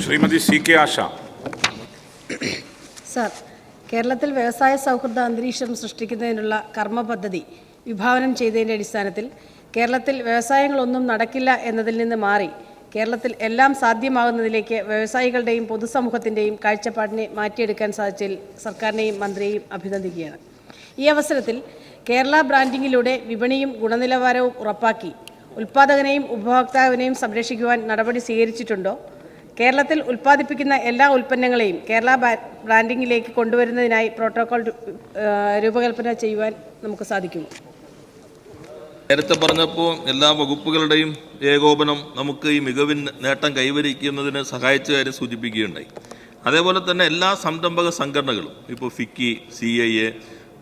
Shrimati CK ആശ. Sir, കേരളത്തിൽ വ്യവസായ സൗഹൃദ അന്തരീക്ഷം സൃഷ്ടിക്കുന്നതിനുള്ള കർമ്മ പദ്ധതി വിഭാവനം ചെയ്തതിൻ്റെ അടിസ്ഥാനത്തിൽ കേരളത്തിൽ വ്യവസായങ്ങളൊന്നും നടക്കില്ല എന്നതിൽ നിന്ന് മാറി കേരളത്തിൽ എല്ലാം സാധ്യമാകുന്നതിലേക്ക് വ്യവസായികളുടെയും പൊതുസമൂഹത്തിൻ്റെയും കാഴ്ചപ്പാടിനെ മാറ്റിയെടുക്കാൻ സാധിച്ചതിൽ സർക്കാരിനെയും മന്ത്രിയെയും അഭിനന്ദിക്കുകയാണ്. ഈ അവസരത്തിൽ കേരള ബ്രാൻഡിങ്ങിലൂടെ വിപണിയും ഗുണനിലവാരവും ഉറപ്പാക്കി ഉൽപ്പാദകനെയും ഉപഭോക്താവിനെയും സംരക്ഷിക്കുവാൻ നടപടി സ്വീകരിച്ചിട്ടുണ്ടോ? കേരളത്തിൽ ഉൽപ്പാദിപ്പിക്കുന്ന എല്ലാ ഉൽപ്പന്നങ്ങളെയും കേരള ബ്രാൻഡിങ്ങിലേക്ക് കൊണ്ടുവരുന്നതിനായി പ്രോട്ടോകോൾ രൂപകൽപ്പന ചെയ്യുവാൻ നമുക്ക് സാധിക്കുമോ? നേരത്തെ പറഞ്ഞപ്പോൾ എല്ലാ വകുപ്പുകളുടെയും ഏകോപനം നമുക്ക് ഈ മികവിൻ നേട്ടം കൈവരിക്കുന്നതിന് സഹായിച്ച കാര്യം സൂചിപ്പിക്കുകയുണ്ടായി. അതേപോലെ തന്നെ എല്ലാ സംരംഭക സംഘടനകളും ഇപ്പോൾ FICCI, CIA,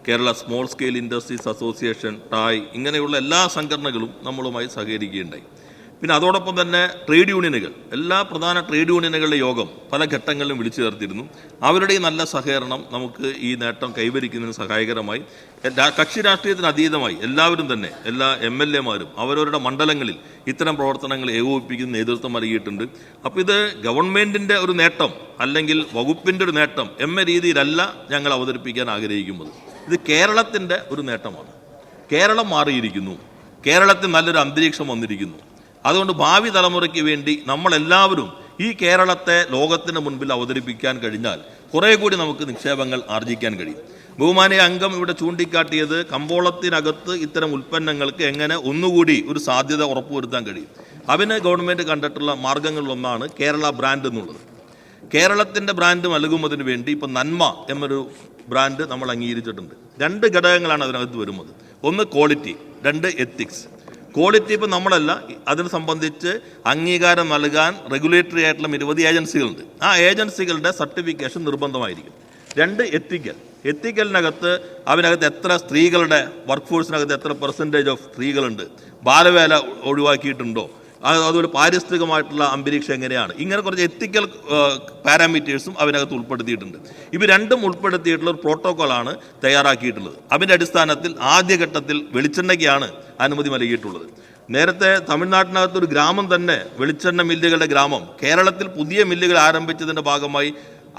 Kerala small scale industries association, TiE, ഇങ്ങനെയുള്ള എല്ലാ സംഘടനകളും നമ്മളുമായി സഹകരിക്കുകയുണ്ടായി. പിന്നെ അതോടൊപ്പം തന്നെ ട്രേഡ് യൂണിയനുകൾ, എല്ലാ പ്രധാന ട്രേഡ് യൂണിയനുകളുടെ യോഗം പല ഘട്ടങ്ങളിലും വിളിച്ചു ചേർത്തിരുന്നു. അവരുടെ ഈ നല്ല സഹകരണം നമുക്ക് ഈ നേട്ടം കൈവരിക്കുന്നതിന് സഹായകരമായി. കക്ഷി രാഷ്ട്രീയത്തിന് അതീതമായി എല്ലാവരും തന്നെ, എല്ലാ MLA മാരും അവരവരുടെ മണ്ഡലങ്ങളിൽ ഇത്തരം പ്രവർത്തനങ്ങൾ ഏകോപിപ്പിക്കുന്ന നേതൃത്വം നൽകിയിട്ടുണ്ട്. അപ്പോൾ ഇത് ഗവൺമെൻറ്റിൻ്റെ ഒരു നേട്ടം അല്ലെങ്കിൽ വകുപ്പിൻ്റെ ഒരു നേട്ടം എന്ന രീതിയിലല്ല ഞങ്ങൾ അവതരിപ്പിക്കാൻ ആഗ്രഹിക്കുന്നത്. ഇത് കേരളത്തിൻ്റെ ഒരു നേട്ടമാണ്. കേരളം മാറിയിരിക്കുന്നു, കേരളത്തിൽ നല്ലൊരു അന്തരീക്ഷം വന്നിരിക്കുന്നു. അതുകൊണ്ട് ഭാവി തലമുറയ്ക്ക് വേണ്ടി നമ്മളെല്ലാവരും ഈ കേരളത്തെ ലോകത്തിന് മുൻപിൽ അവതരിപ്പിക്കാൻ കഴിഞ്ഞാൽ കുറേ കൂടി നമുക്ക് നിക്ഷേപങ്ങൾ ആർജിക്കാൻ കഴിയും. ബഹുമാനീയ അംഗം ഇവിടെ ചൂണ്ടിക്കാട്ടിയത് കമ്പോളത്തിനകത്ത് ഇത്തരം ഉൽപ്പന്നങ്ങൾക്ക് എങ്ങനെ ഒന്നുകൂടി ഒരു സാധ്യത ഉറപ്പുവരുത്താൻ കഴിയും. അതിന് ഗവൺമെൻറ് കണ്ടിട്ടുള്ള മാർഗങ്ങളിലൊന്നാണ് കേരള ബ്രാൻഡ് എന്നുള്ളത്. കേരളത്തിൻ്റെ ബ്രാൻഡ് നൽകുന്നതിന് വേണ്ടി ഇപ്പോൾ നന്മ എന്നൊരു ബ്രാൻഡ് നമ്മൾ അംഗീകരിച്ചിട്ടുണ്ട്. 2 ഘടകങ്ങളാണ് അതിനകത്ത് വരുന്നത്. ഒന്ന് ക്വാളിറ്റി, 2 എത്തിക്സ്. ക്വാളിറ്റി ഇപ്പോൾ നമ്മളല്ല, അതിനെ സംബന്ധിച്ച് അംഗീകാരം നൽകാൻ റെഗുലേറ്ററി ആയിട്ടുള്ള നിരവധി ഏജൻസികളുണ്ട്. ആ ഏജൻസികളുടെ സർട്ടിഫിക്കേഷൻ നിർബന്ധമായിരിക്കും. 2 എത്തിക്കലിനകത്ത് അതിനകത്ത് എത്ര സ്ത്രീകളുടെ വർക്ക് ഫോഴ്സിനകത്ത് എത്ര % സ്ത്രീകളുണ്ട്, ബാലവേല ഒഴിവാക്കിയിട്ടുണ്ടോ, അതുപോലെ പാരിസ്ഥിതികമായിട്ടുള്ള അന്തരീക്ഷം എങ്ങനെയാണ്, ഇങ്ങനെ കുറച്ച് എത്തിക്കൽ പാരാമീറ്റേഴ്സും അതിനകത്ത് ഉൾപ്പെടുത്തിയിട്ടുണ്ട്. ഇവ രണ്ടും ഉൾപ്പെടുത്തിയിട്ടുള്ള ഒരു പ്രോട്ടോക്കോളാണ് തയ്യാറാക്കിയിട്ടുള്ളത്. അതിൻ്റെ അടിസ്ഥാനത്തിൽ ആദ്യഘട്ടത്തിൽ വെളിച്ചെണ്ണയ്ക്കാണ് അനുമതി നൽകിയിട്ടുള്ളത്. നേരത്തെ തമിഴ്നാട്ടിനകത്തൊരു ഗ്രാമം തന്നെ, വെളിച്ചെണ്ണ മില്ലുകളുടെ ഗ്രാമം, കേരളത്തിൽ പുതിയ മില്ലുകൾ ആരംഭിച്ചതിൻ്റെ ഭാഗമായി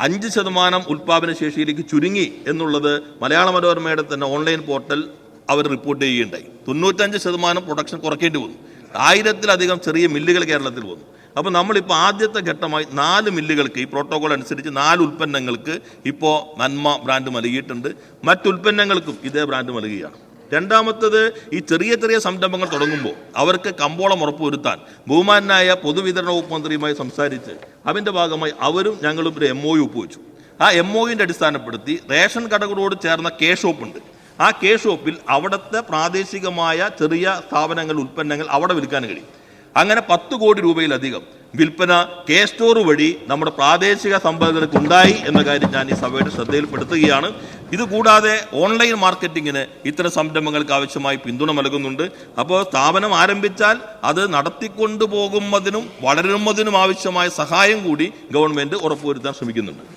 5% ഉൽപ്പാദന ശേഷിയിലേക്ക് ചുരുങ്ങി എന്നുള്ളത് മലയാള മനോരമയുടെ തന്നെ ഓൺലൈൻ പോർട്ടൽ അവർ റിപ്പോർട്ട് ചെയ്യുകയുണ്ടായി. 95% പ്രൊഡക്ഷൻ കുറയ്ക്കേണ്ടി വന്നു. 1000-ലധികം ചെറിയ മില്ലുകൾ കേരളത്തിൽ വന്നു. അപ്പോൾ നമ്മളിപ്പോൾ ആദ്യത്തെ ഘട്ടമായി 4 മില്ലുകൾക്ക് ഈ പ്രോട്ടോകോൾ അനുസരിച്ച് 4 ഉൽപ്പന്നങ്ങൾക്ക് ഇപ്പോൾ നന്മ ബ്രാൻഡ് നൽകിയിട്ടുണ്ട്. മറ്റുൽപ്പന്നങ്ങൾക്കും ഇതേ ബ്രാൻഡ് നൽകുകയാണ്. രണ്ടാമത്തത്, ഈ ചെറിയ ചെറിയ സംരംഭങ്ങൾ തുടങ്ങുമ്പോൾ അവർക്ക് കമ്പോളം ഉറപ്പുവരുത്താൻ ബഹുമാനായ പൊതുവിതരണ വകുപ്പ് മന്ത്രിയുമായി സംസാരിച്ച് അതിൻ്റെ ഭാഗമായി അവരും ഞങ്ങളും ഒരു MOU ഒപ്പുവെച്ചു. ആ MOUവിൻ്റെ അടിസ്ഥാനപ്പെടുത്തി റേഷൻ കടകളോട് ചേർന്ന ഷോപ്പ് ഉണ്ട്. ആ ഷോപ്പിൽ അവിടുത്തെ പ്രാദേശികമായ ചെറിയ സ്ഥാപനങ്ങൾ, ഉൽപ്പന്നങ്ങൾ അവിടെ വിൽക്കാൻ കഴിയും. അങ്ങനെ 10 കോടി രൂപയിലധികം വിൽപ്പന സ്റ്റോർ വഴി നമ്മുടെ പ്രാദേശിക സമ്പന്നർക്ക് ഉണ്ടായി എന്ന കാര്യം ഞാൻ ഈ സഭയുടെ ശ്രദ്ധയിൽപ്പെടുത്തുകയാണ്. ഇതുകൂടാതെ ഓൺലൈൻ മാർക്കറ്റിങ്ങിന് ഇത്തരം സംരംഭങ്ങൾക്ക് ആവശ്യമായി പിന്തുണ നൽകുന്നുണ്ട്. അപ്പോൾ സ്ഥാപനം ആരംഭിച്ചാൽ അത് നടത്തിക്കൊണ്ടു പോകുന്നതിനും വളരുന്നതിനും ആവശ്യമായ സഹായം കൂടി ഗവൺമെൻറ് ഉറപ്പുവരുത്താൻ ശ്രമിക്കുന്നുണ്ട്.